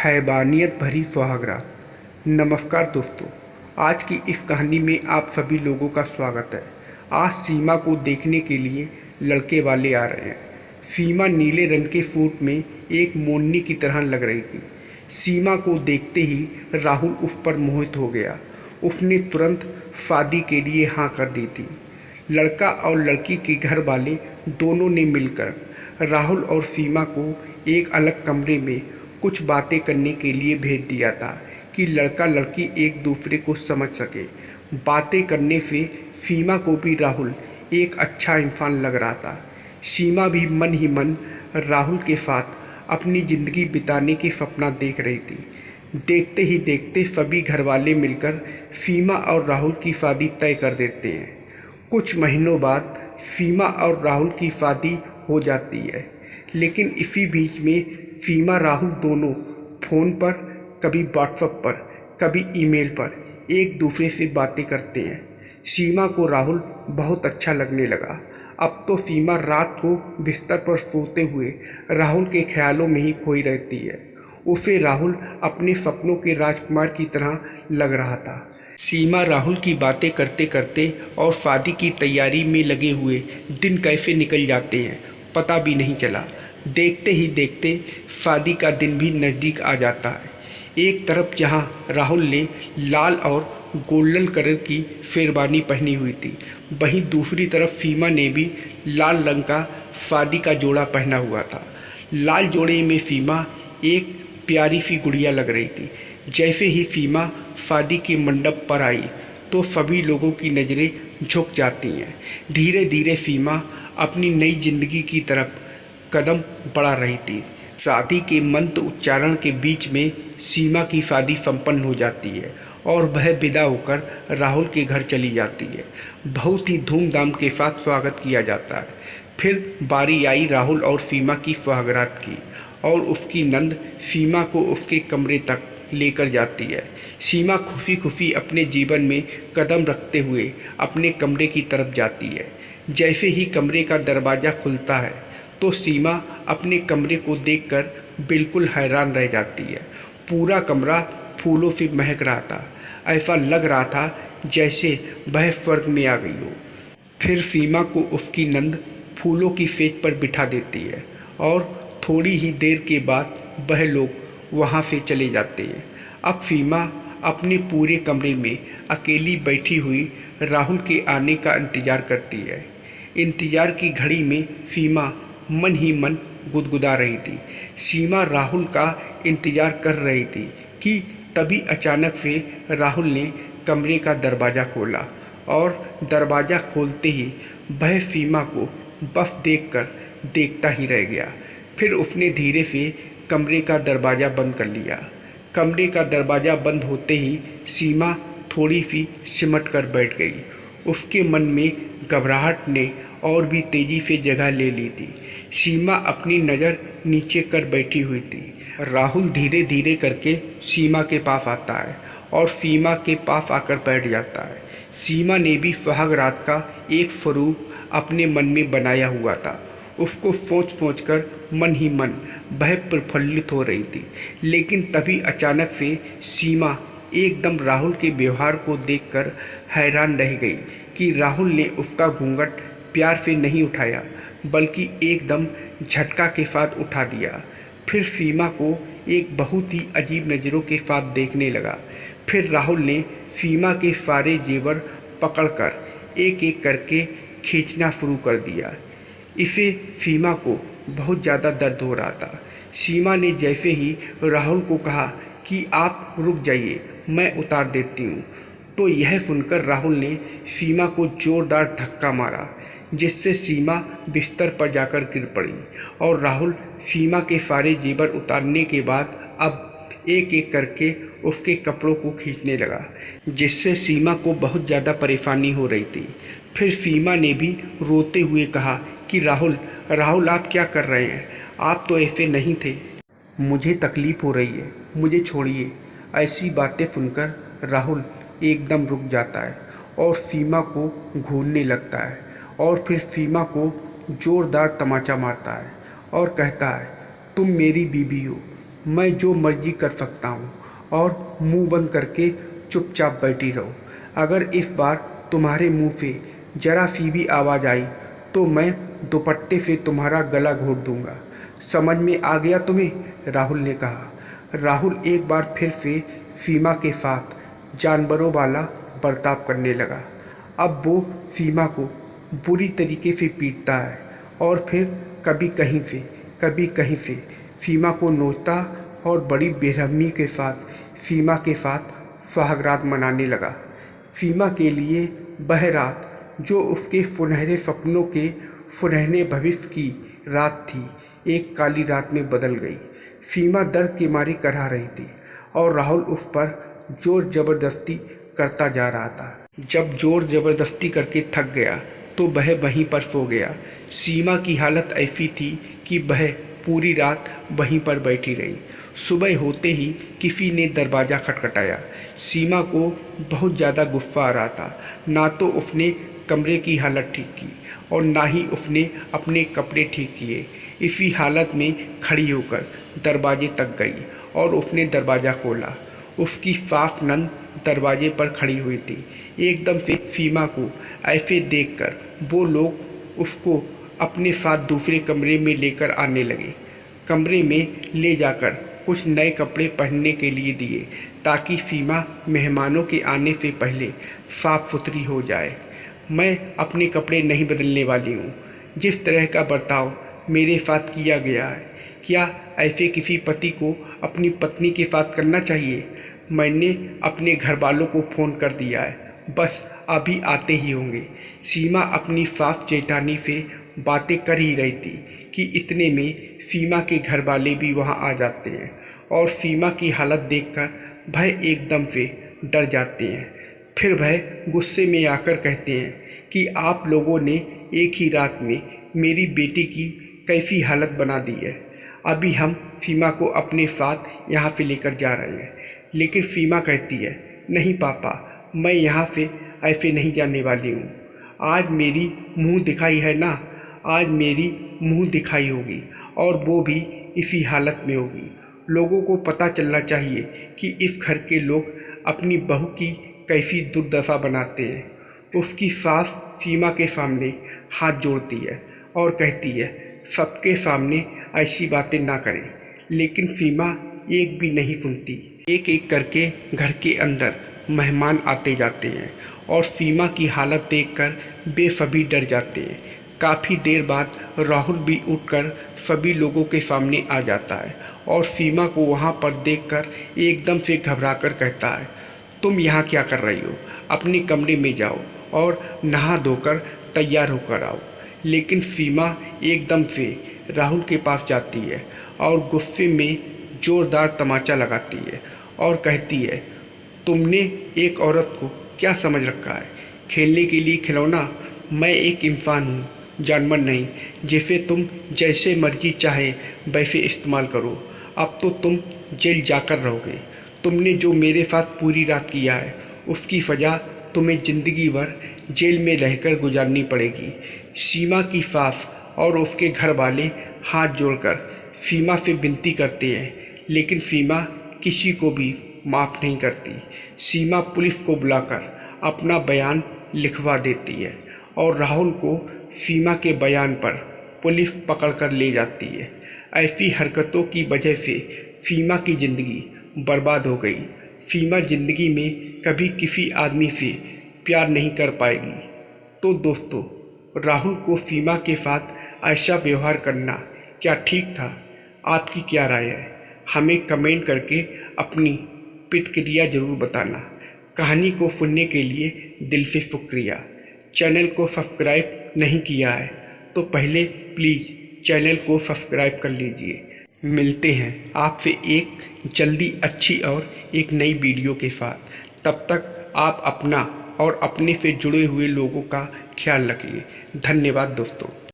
हैवानियत भरी सुहागरात। नमस्कार दोस्तों, आज की इस कहानी में आप सभी लोगों का स्वागत है। आज सीमा को देखने के लिए लड़के वाले आ रहे हैं। सीमा नीले रंग के सूट में एक मोरनी की तरह लग रही थी। सीमा को देखते ही राहुल उस पर मोहित हो गया। उसने तुरंत शादी के लिए हाँ कर दी थी। लड़का और लड़की के घर वाले दोनों ने मिलकर राहुल और सीमा को एक अलग कमरे में कुछ बातें करने के लिए भेज दिया था कि लड़का लड़की एक दूसरे को समझ सके। बातें करने से सीमा को भी राहुल एक अच्छा इंसान लग रहा था। सीमा भी मन ही मन राहुल के साथ अपनी ज़िंदगी बिताने की सपना देख रही थी। देखते ही देखते सभी घर वाले मिलकर सीमा और राहुल की शादी तय कर देते हैं। कुछ महीनों बाद सीमा और राहुल की शादी हो जाती है, लेकिन इसी बीच में सीमा राहुल दोनों फ़ोन पर, कभी व्हाट्सएप पर, कभी ईमेल पर एक दूसरे से बातें करते हैं। सीमा को राहुल बहुत अच्छा लगने लगा। अब तो सीमा रात को बिस्तर पर सोते हुए राहुल के ख्यालों में ही खोई रहती है। उसे राहुल अपने सपनों के राजकुमार की तरह लग रहा था। सीमा राहुल की बातें करते करते और शादी की तैयारी में लगे हुए दिन कैसे निकल जाते हैं पता भी नहीं चला। देखते ही देखते शादी का दिन भी नज़दीक आ जाता है। एक तरफ जहां राहुल ने लाल और गोल्डन कलर की शेरवानी पहनी हुई थी, वहीं दूसरी तरफ सीमा ने भी लाल रंग का शादी का जोड़ा पहना हुआ था। लाल जोड़े में सीमा एक प्यारी सी गुड़िया लग रही थी। जैसे ही सीमा शादी के मंडप पर आई तो सभी लोगों की नज़रें झुक जाती हैं। धीरे धीरे सीमा अपनी नई जिंदगी की तरफ कदम बढ़ा रही थी। शादी के मंत्र उच्चारण के बीच में सीमा की शादी संपन्न हो जाती है और वह विदा होकर राहुल के घर चली जाती है। बहुत ही धूमधाम के साथ स्वागत किया जाता है। फिर बारी आई राहुल और सीमा की सुहागरात की और उसकी नंद सीमा को उसके कमरे तक लेकर जाती है। सीमा खुशी खुशी अपने जीवन में कदम रखते हुए अपने कमरे की तरफ जाती है। जैसे ही कमरे का दरवाज़ा खुलता है तो सीमा अपने कमरे को देखकर बिल्कुल हैरान रह जाती है। पूरा कमरा फूलों से महक रहा था। ऐसा लग रहा था जैसे वह स्वर्ग में आ गई हो। फिर सीमा को उसकी नंद फूलों की सेज पर बिठा देती है और थोड़ी ही देर के बाद वह लोग वहाँ से चले जाते हैं। अब सीमा अपने पूरे कमरे में अकेली बैठी हुई राहुल के आने का इंतज़ार करती है। इंतज़ार की घड़ी में सीमा मन ही मन गुदगुदा रही थी। सीमा राहुल का इंतज़ार कर रही थी कि तभी अचानक से राहुल ने कमरे का दरवाज़ा खोला और दरवाज़ा खोलते ही वह सीमा को बस देखता ही रह गया। फिर उसने धीरे से कमरे का दरवाज़ा बंद कर लिया। कमरे का दरवाज़ा बंद होते ही सीमा थोड़ी सी सिमट कर बैठ गई। उसके मन में घबराहट ने और भी तेज़ी से जगह ले ली थी। सीमा अपनी नज़र नीचे कर बैठी हुई थी। राहुल धीरे धीरे करके सीमा के पास आता है और सीमा के पास आकर बैठ जाता है। सीमा ने भी सुहाग रात का एक स्वरूप अपने मन में बनाया हुआ था। उसको सोच कर मन ही मन वह प्रफुल्लित हो रही थी। लेकिन तभी अचानक से सीमा एकदम राहुल के व्यवहार को देखकर हैरान रह गई कि राहुल ने उसका घूंघट प्यार से नहीं उठाया बल्कि एकदम झटका के साथ उठा दिया। फिर सीमा को एक बहुत ही अजीब नज़रों के साथ देखने लगा। फिर राहुल ने सीमा के सारे जेवर पकड़कर एक एक करके खींचना शुरू कर दिया। इसे सीमा को बहुत ज़्यादा दर्द हो रहा था। सीमा ने जैसे ही राहुल को कहा कि आप रुक जाइए, मैं उतार देती हूँ, तो यह सुनकर राहुल ने सीमा को ज़ोरदार धक्का मारा, जिससे सीमा बिस्तर पर जाकर गिर पड़ी और राहुल सीमा के सारे जेवर उतारने के बाद अब एक एक करके उसके कपड़ों को खींचने लगा, जिससे सीमा को बहुत ज़्यादा परेशानी हो रही थी। फिर सीमा ने भी रोते हुए कहा कि राहुल आप क्या कर रहे हैं? आप तो ऐसे नहीं थे। मुझे तकलीफ़ हो रही है, मुझे छोड़िए। ऐसी बातें सुनकर राहुल एकदम रुक जाता है और सीमा को घूरने लगता है और फिर सीमा को ज़ोरदार तमाचा मारता है और कहता है, तुम मेरी बीवी हो, मैं जो मर्जी कर सकता हूँ और मुंह बंद करके चुपचाप बैठी रहो। अगर इस बार तुम्हारे मुंह से जरा सी भी आवाज़ आई तो मैं दुपट्टे से तुम्हारा गला घोट दूंगा। समझ में आ गया तुम्हें? राहुल ने कहा। राहुल एक बार फिर से सीमा के साथ जानवरों वाला बर्ताव करने लगा। अब वो सीमा को बुरी तरीके से पीटता है और फिर कभी कहीं से सीमा को नोचता और बड़ी बेरहमी के साथ सीमा के साथ सुहागरात मनाने लगा। सीमा के लिए वह रात जो उसके सुनहरे सपनों के सुनहरे भविष्य की रात थी, एक काली रात में बदल गई। सीमा दर्द के मारे कराह रही थी और राहुल उस पर जोर जबरदस्ती करता जा रहा था। जब जोर जबरदस्ती करके थक गया तो वह वहीं पर सो गया। सीमा की हालत ऐसी थी कि वह पूरी रात वहीं पर बैठी रही। सुबह होते ही किसी ने दरवाज़ा खटखटाया। सीमा को बहुत ज़्यादा गुस्सा आ रहा था। ना तो उसने कमरे की हालत ठीक की और ना ही उसने अपने कपड़े ठीक किए। इसी हालत में खड़ी होकर दरवाजे तक गई और उसने दरवाज़ा खोला। उसकी सास नंद दरवाजे पर खड़ी हुई थी। एकदम से सीमा को ऐसे देखकर वो लोग उसको अपने साथ दूसरे कमरे में लेकर आने लगे। कमरे में ले जाकर कुछ नए कपड़े पहनने के लिए दिए ताकि सीमा मेहमानों के आने से पहले साफ सुथरी हो जाए। मैं अपने कपड़े नहीं बदलने वाली हूँ। जिस तरह का बर्ताव मेरे साथ किया गया है, क्या ऐसे किसी पति को अपनी पत्नी के साथ करना चाहिए? मैंने अपने घर वालों को फ़ोन कर दिया है, बस अभी आते ही होंगे। सीमा अपनी सास जेठानी से बातें कर ही रही थी कि इतने में सीमा के घर वाले भी वहां आ जाते हैं और सीमा की हालत देखकर वह एकदम से डर जाते हैं। फिर वह गुस्से में आकर कहते हैं कि आप लोगों ने एक ही रात में मेरी बेटी की कैसी हालत बना दी है। अभी हम सीमा को अपने साथ यहाँ से लेकर जा रहे हैं। लेकिन सीमा कहती है, नहीं पापा, मैं यहाँ से ऐसे नहीं जाने वाली हूँ। आज मेरी मुंह दिखाई है ना, आज मेरी मुंह दिखाई होगी और वो भी इसी हालत में होगी। लोगों को पता चलना चाहिए कि इस घर के लोग अपनी बहू की कैसी दुर्दशा बनाते हैं। उसकी सास सीमा के सामने हाथ जोड़ती है और कहती है, सबके सामने ऐसी बातें ना करें। लेकिन सीमा एक भी नहीं सुनती। एक एक करके घर के अंदर मेहमान आते जाते हैं और सीमा की हालत देखकर वे सभी डर जाते हैं। काफ़ी देर बाद राहुल भी उठकर सभी लोगों के सामने आ जाता है और सीमा को वहाँ पर देखकर एकदम से घबराकर कहता है, तुम यहाँ क्या कर रही हो? अपने कमरे में जाओ और नहा धोकर तैयार होकर आओ। लेकिन सीमा एकदम से राहुल के पास जाती है और गुस्से में ज़ोरदार तमाचा लगाती है और कहती है, तुमने एक औरत को क्या समझ रखा है? खेलने के लिए खिलौना? मैं एक इंसान हूँ, जानवर नहीं, जिसे तुम जैसे मर्जी चाहे वैसे इस्तेमाल करो। अब तो तुम जेल जाकर रहोगे। तुमने जो मेरे साथ पूरी रात किया है उसकी सज़ा तुम्हें ज़िंदगी भर जेल में रहकर गुजारनी पड़ेगी। सीमा की सास और उसके घर वाले हाथ जोड़कर सीमा से विनती करते हैं, लेकिन सीमा किसी को भी माफ़ नहीं करती। सीमा पुलिस को बुलाकर अपना बयान लिखवा देती है और राहुल को सीमा के बयान पर पुलिस पकड़कर ले जाती है। ऐसी हरकतों की वजह से सीमा की ज़िंदगी बर्बाद हो गई। सीमा ज़िंदगी में कभी किसी आदमी से प्यार नहीं कर पाएगी। तो दोस्तों, राहुल को सीमा के साथ ऐसा व्यवहार करना क्या ठीक था? आपकी क्या राय है? हमें कमेंट करके अपनी प्रतिक्रिया ज़रूर बताना। कहानी को सुनने के लिए दिल से शुक्रिया। चैनल को सब्सक्राइब नहीं किया है तो पहले प्लीज़ चैनल को सब्सक्राइब कर लीजिए। मिलते हैं आपसे एक जल्दी अच्छी और एक नई वीडियो के साथ। तब तक आप अपना और अपने से जुड़े हुए लोगों का ख्याल रखिए। धन्यवाद दोस्तों।